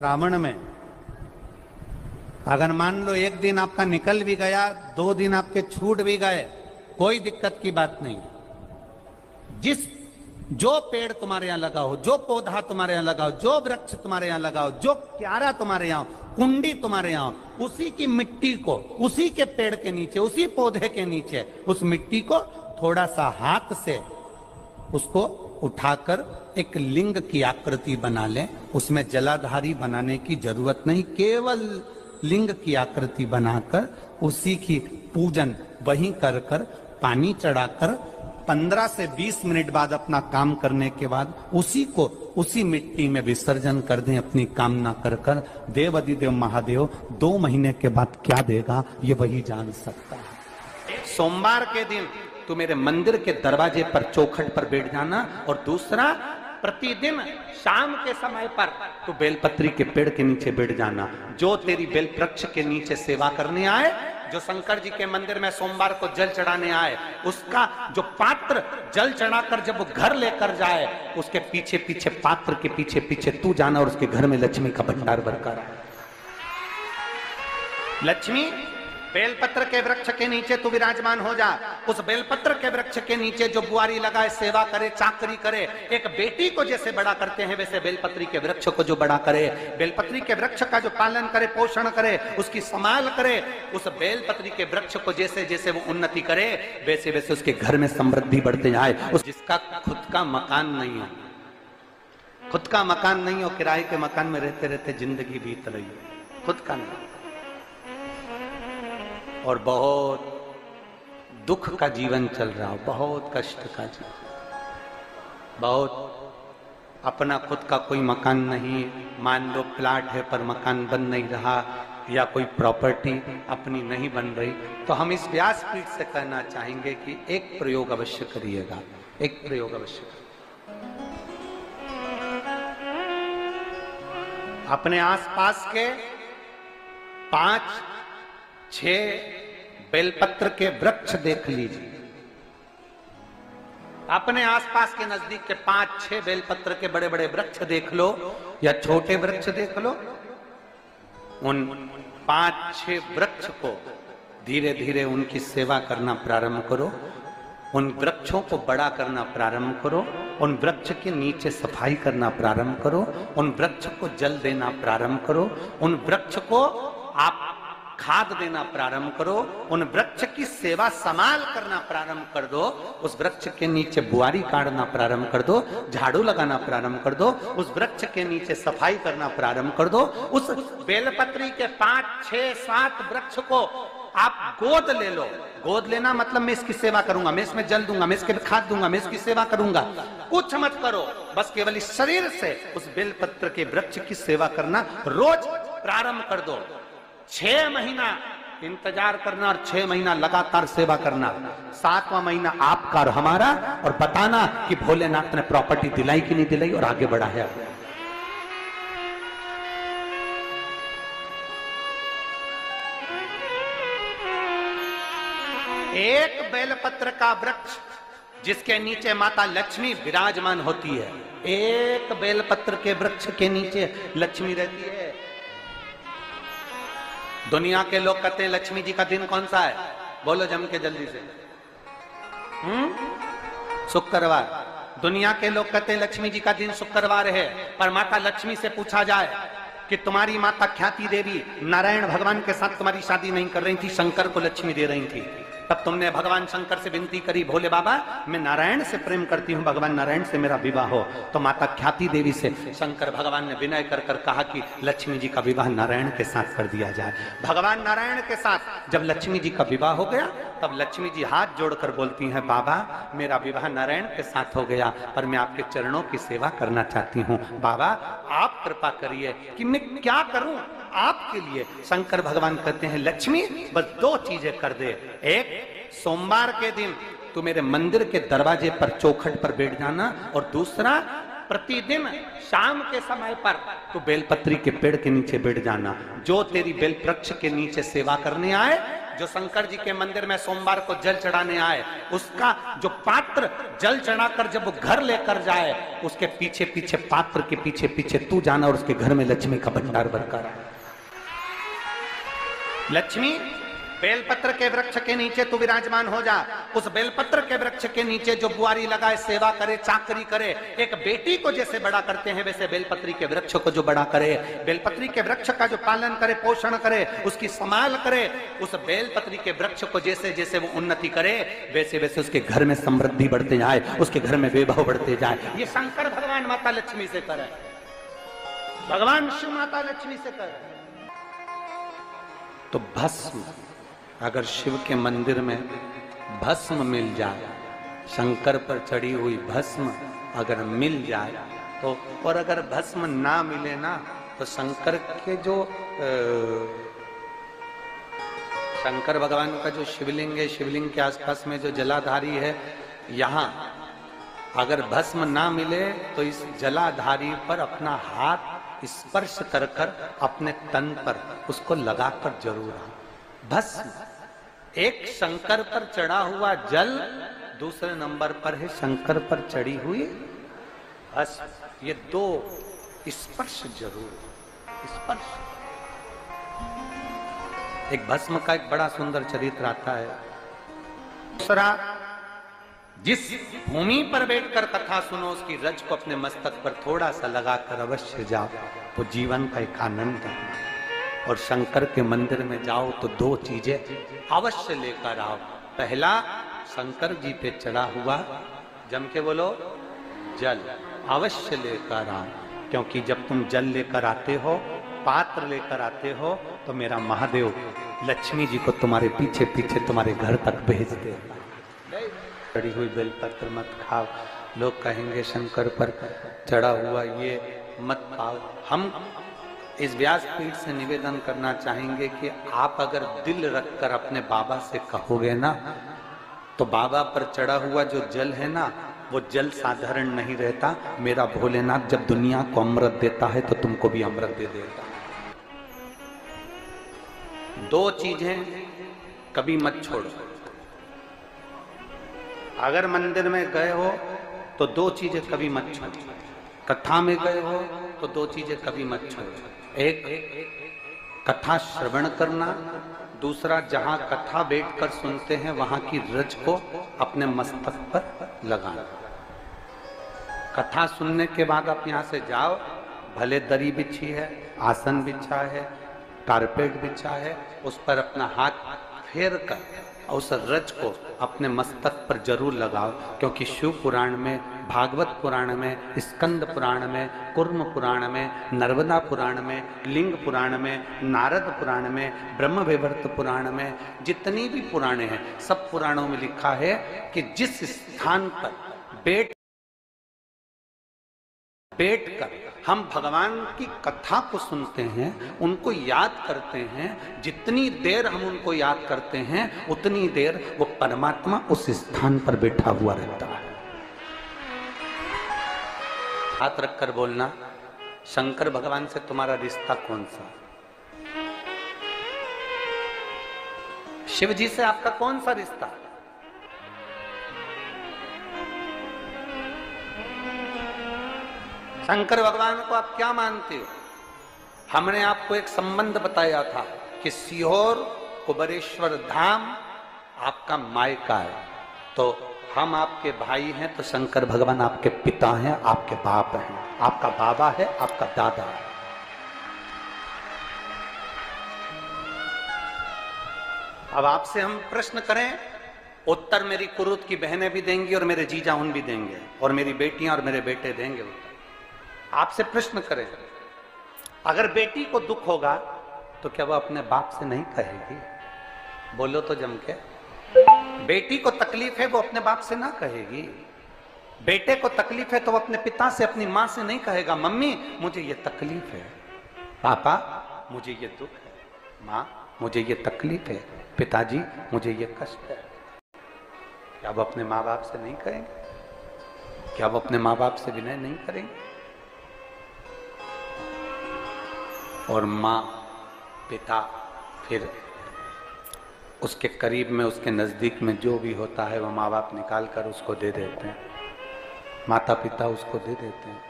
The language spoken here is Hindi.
श्रावण में अगर मान लो एक दिन आपका निकल भी गया, 2 दिन आपके छूट भी गए, कोई दिक्कत की बात नहीं। जो पेड़ तुम्हारे यहां लगाओ, जो पौधा तुम्हारे यहां लगाओ, जो वृक्ष तुम्हारे यहां लगाओ, जो क्यारा तुम्हारे यहां, कुंडी तुम्हारे यहां, उसी की मिट्टी को, उसी के पेड़ के नीचे, उसी पौधे के नीचे उस मिट्टी को थोड़ा सा हाथ से उसको उठाकर एक लिंग की आकृति बना लें। उसमें जलाधारी बनाने की जरूरत नहीं, केवल लिंग की आकृति बनाकर उसी की पूजन वहीं कर कर पानी चढ़ाकर 15 से 20 मिनट बाद अपना काम करने के बाद उसी को उसी मिट्टी में विसर्जन कर दें अपनी कामना कर कर। देव अधिदेव महादेव 2 महीने के बाद क्या देगा ये वही जान सकता है। सोमवार के दिन तू मेरे मंदिर के दरवाजे पर चौखट पर बैठ जाना, और दूसरा प्रतिदिन शाम के समय पर तू बेलपत्री के पेड़ के नीचे बैठ जाना। जो तेरी बेल वृक्ष के नीचे सेवा करने आए, जो शंकर जी के मंदिर में सोमवार को जल चढ़ाने आए, उसका जो पात्र जल चढ़ाकर जब वो घर लेकर जाए, उसके पीछे पीछे, पात्र के पीछे पीछे तू जाना और उसके घर में लक्ष्मी का भंडार भरकर आए। लक्ष्मी बेलपत्र के वृक्ष के नीचे तू विराजमान हो जा। उस बेलपत्र के वृक्ष के नीचे जो बुआरी लगाए, सेवा करे, चाकरी करे, एक बेटी को जैसे बड़ा करते हैं वैसे बेलपत्री के वृक्ष को जो बड़ा करे, बेलपत्री के वृक्ष का जो पालन करे, पोषण करे, उसकी संभाल करे, उस बेलपत्री के वृक्ष को जैसे जैसे वो उन्नति करे वैसे वैसे उसके घर में समृद्धि बढ़ते जाए। उस जिसका खुद का मकान नहीं हो, खुद का मकान नहीं हो, किराए के मकान में रहते रहते जिंदगी बीत रही हो, खुद का नहीं, और बहुत दुख का जीवन चल रहा हो, बहुत कष्ट का जीवन, बहुत अपना खुद का कोई मकान नहीं, मान लो प्लाट है पर मकान बन नहीं रहा, या कोई प्रॉपर्टी अपनी नहीं बन रही, तो हम इस व्यासपीठ से कहना चाहेंगे कि एक प्रयोग अवश्य करिएगा, एक प्रयोग अवश्य करिएगा। अपने आसपास के 5-6 बेलपत्र के वृक्ष देख लीजिए। अपने आसपास के नजदीक के 5-6 बेलपत्र के बड़े बड़े वृक्ष देख लो या छोटे वृक्ष देख लो। उन 5-6 वृक्ष को धीरे धीरे उनकी सेवा करना प्रारंभ करो, उन वृक्षों को बड़ा करना प्रारंभ करो, उन वृक्ष के नीचे सफाई करना प्रारंभ करो, उन वृक्ष को जल देना प्रारंभ करो, उन वृक्ष को आप खाद देना प्रारंभ करो, उन वृक्ष की सेवा संभाल करना प्रारंभ कर दो, उस वृक्ष के नीचे बुआरी काटना प्रारंभ कर दो, झाड़ू लगाना प्रारंभ कर दो, उस वृक्ष के नीचे सफाई करना प्रारंभ कर दो। उस बेलपत्री के 5-6-7 वृक्ष को आप गोद ले लो। गोद लेना मतलब मैं इसकी सेवा करूंगा, मैं इसमें जल दूंगा, मैं इसके खाद दूंगा, मैं इसकी सेवा करूंगा, कुछ मत करो, बस केवल इस शरीर से उस बेलपत्र के वृक्ष की सेवा करना रोज प्रारंभ कर दो। 6 महीना इंतजार करना और 6 महीना लगातार सेवा करना, 7वां महीना आपका और हमारा, और बताना कि भोलेनाथ ने प्रॉपर्टी दिलाई कि नहीं दिलाई और आगे बढ़ाया। एक बेलपत्र का वृक्ष जिसके नीचे माता लक्ष्मी विराजमान होती है, एक बेलपत्र के वृक्ष के नीचे लक्ष्मी रहती है। दुनिया के लोग कहते हैं लक्ष्मी जी का दिन कौन सा है, बोलो जम के जल्दी से। शुक्रवार। दुनिया के लोग कहते हैं लक्ष्मी जी का दिन शुक्रवार है, पर माता लक्ष्मी से पूछा जाए कि तुम्हारी माता ख्याति देवी नारायण भगवान के साथ तुम्हारी शादी नहीं कर रही थी, शंकर को लक्ष्मी दे रही थी, तब तुमने भगवान शंकर से विनती करी, भोले बाबा मैं नारायण से प्रेम करती हूँ, भगवान नारायण से मेरा विवाह हो। तो माता ख्याति देवी से शंकर भगवान ने विनय कर कर कहा कि लक्ष्मी जी का विवाह नारायण के साथ कर दिया जाए। भगवान नारायण के साथ जब लक्ष्मी जी का विवाह हो गया, तब लक्ष्मी जी हाथ जोड़कर बोलती हैं, बाबा मेरा विवाह नारायण के साथ हो गया, पर मैं आपके चरणों की सेवा करना चाहती हूँ, बाबा आप कृपा करिए कि मैं क्या करूं आपके लिए। शंकर भगवान कहते हैं लक्ष्मी बस 2 चीजें कर दे, एक सोमवार के दिन तू मेरे मंदिर के दरवाजे पर चौखट पर बैठ जाना, और दूसरा प्रतिदिन शाम के समय पर तू बेलपत्री के पेड़ के नीचे बैठ जाना। जो तेरी बेल वृक्ष के नीचे सेवा करने आए जो शंकर जी के मंदिर में सोमवार को जल चढ़ाने आए, उसका जो पात्र जल चढ़ाकर जब वो घर लेकर जाए, उसके पीछे पीछे, पात्र के पीछे पीछे तू जाना और उसके घर में लक्ष्मी का भंडार भरकर आए। लक्ष्मी बेलपत्र के वृक्ष के नीचे तू विराजमान हो जा। उस बेलपत्र के वृक्ष के नीचे जो बुआरी लगाए, सेवा करे, चाकरी करे, एक बेटी को जैसे बड़ा करते हैं वैसे बेलपत्री के वृक्ष को जो बड़ा करे, बेलपत्री के वृक्ष का जो पालन करे, पोषण करे, उसकी संभाल करे, उस बेलपत्री के वृक्ष को जैसे जैसे वो उन्नति करे वैसे वैसे उसके घर में समृद्धि बढ़ते जाए, उसके घर में वैभव बढ़ते जाए। ये शंकर भगवान माता लक्ष्मी से करे, भगवान शिव माता लक्ष्मी से करे। तो भस्म, अगर शिव के मंदिर में भस्म मिल जाए, शंकर पर चढ़ी हुई भस्म अगर मिल जाए तो, और अगर भस्म ना मिले ना तो शंकर के जो शंकर भगवान का जो शिवलिंग है, शिवलिंग के आसपास में जो जलाधारी है, यहां अगर भस्म ना मिले तो इस जलाधारी पर अपना हाथ स्पर्श कर कर अपने तन पर उसको लगाकर जरूर आए। भस्म, एक शंकर पर चढ़ा हुआ जल, दूसरे नंबर पर है शंकर पर चढ़ी हुई भस्म। ये दो स्पर्श जरूर, स्पर्श। एक भस्म का एक बड़ा सुंदर चरित्र आता है। दूसरा, जिस भूमि पर बैठकर कथा सुनो उसकी रज को अपने मस्तक पर थोड़ा सा लगाकर अवश्य जाओ, तो जीवन का एक आनंद है। और शंकर के मंदिर में जाओ तो दो चीजें अवश्य लेकर आओ। पहला, शंकर जी पे चढ़ा हुआ, जम के बोलो, जल अवश्य लेकर आओ, क्योंकि जब तुम जल लेकर आते हो, पात्र लेकर आते हो, तो मेरा महादेव लक्ष्मी जी को तुम्हारे पीछे पीछे तुम्हारे घर तक भेजते हैं। चढ़ी हुई बेलपत्र मत खाओ, लोग कहेंगे शंकर पर चढ़ा हुआ ये मत खाओ। हम इस व्यासपीठ से निवेदन करना चाहेंगे कि आप अगर दिल रखकर अपने बाबा से कहोगे ना, तो बाबा पर चढ़ा हुआ जो जल है ना, वो जल साधारण नहीं रहता। मेरा भोलेनाथ जब दुनिया को अमृत देता है तो तुमको भी अमृत दे देता है। दो चीजें कभी मत छोड़ो। अगर मंदिर में गए हो तो दो चीजें कभी मत छोड़ो। कथा में गए हो तो दो चीजें कभी मत छोड़ो। एक, कथा श्रवण करना, दूसरा जहां कथा बैठकर सुनते हैं वहां की रज को अपने मस्तक पर लगाना। कथा सुनने के बाद आप यहां से जाओ, भले दरी बिछी है, आसन बिछा है, कारपेट बिछा है, उस पर अपना हाथ फेर कर उस रज को अपने मस्तक पर जरूर लगाओ। क्योंकि शिव पुराण में, भागवत पुराण में, स्कंद पुराण में, कुर्म पुराण में, नर्मदा पुराण में, लिंग पुराण में, नारद पुराण में, ब्रह्म वैवर्त पुराण में, जितनी भी पुराणे हैं, सब पुराणों में लिखा है कि जिस स्थान पर बैठकर हम भगवान की कथा को सुनते हैं, उनको याद करते हैं, जितनी देर हम उनको याद करते हैं उतनी देर वो परमात्मा उस स्थान पर बैठा हुआ रहता है। हाथ रखकर बोलना, शंकर भगवान से तुम्हारा रिश्ता कौन सा? शिव जी से आपका कौन सा रिश्ता? शंकर भगवान को आप क्या मानते हो? हमने आपको एक संबंध बताया था कि सीहोर कुबेरेश्वर धाम आपका मायका है, तो हम आपके भाई हैं, तो शंकर भगवान आपके पिता हैं, आपके बाप हैं, आपका बाबा है, आपका दादा है। अब आपसे हम प्रश्न करें, उत्तर मेरी कुरुत की बहनें भी देंगी और मेरे जीजा उन भी देंगे, और मेरी बेटियां और मेरे बेटे देंगे उत्तर। आपसे प्रश्न करें, अगर बेटी को दुख होगा तो क्या वो अपने बाप से नहीं कहेगी? बोलो तो जम के। बेटी को तकलीफ है वो अपने बाप से ना कहेगी। बेटे को तकलीफ है तो वो अपने पिता से, अपनी मां से नहीं कहेगा, मम्मी मुझे ये तकलीफ है, पापा मुझे ये दुख है, मां मुझे ये तकलीफ है, पिताजी मुझे ये कष्ट है। क्या वो अपने माँ बाप से नहीं कहेंगे? क्या वो अपने माँ बाप से विनय नहीं करेंगे? और माँ, पिता, फिर उसके करीब में, उसके नज़दीक में जो भी होता है वो माँ बाप निकाल कर उसको दे देते हैं, माता पिता उसको दे देते हैं।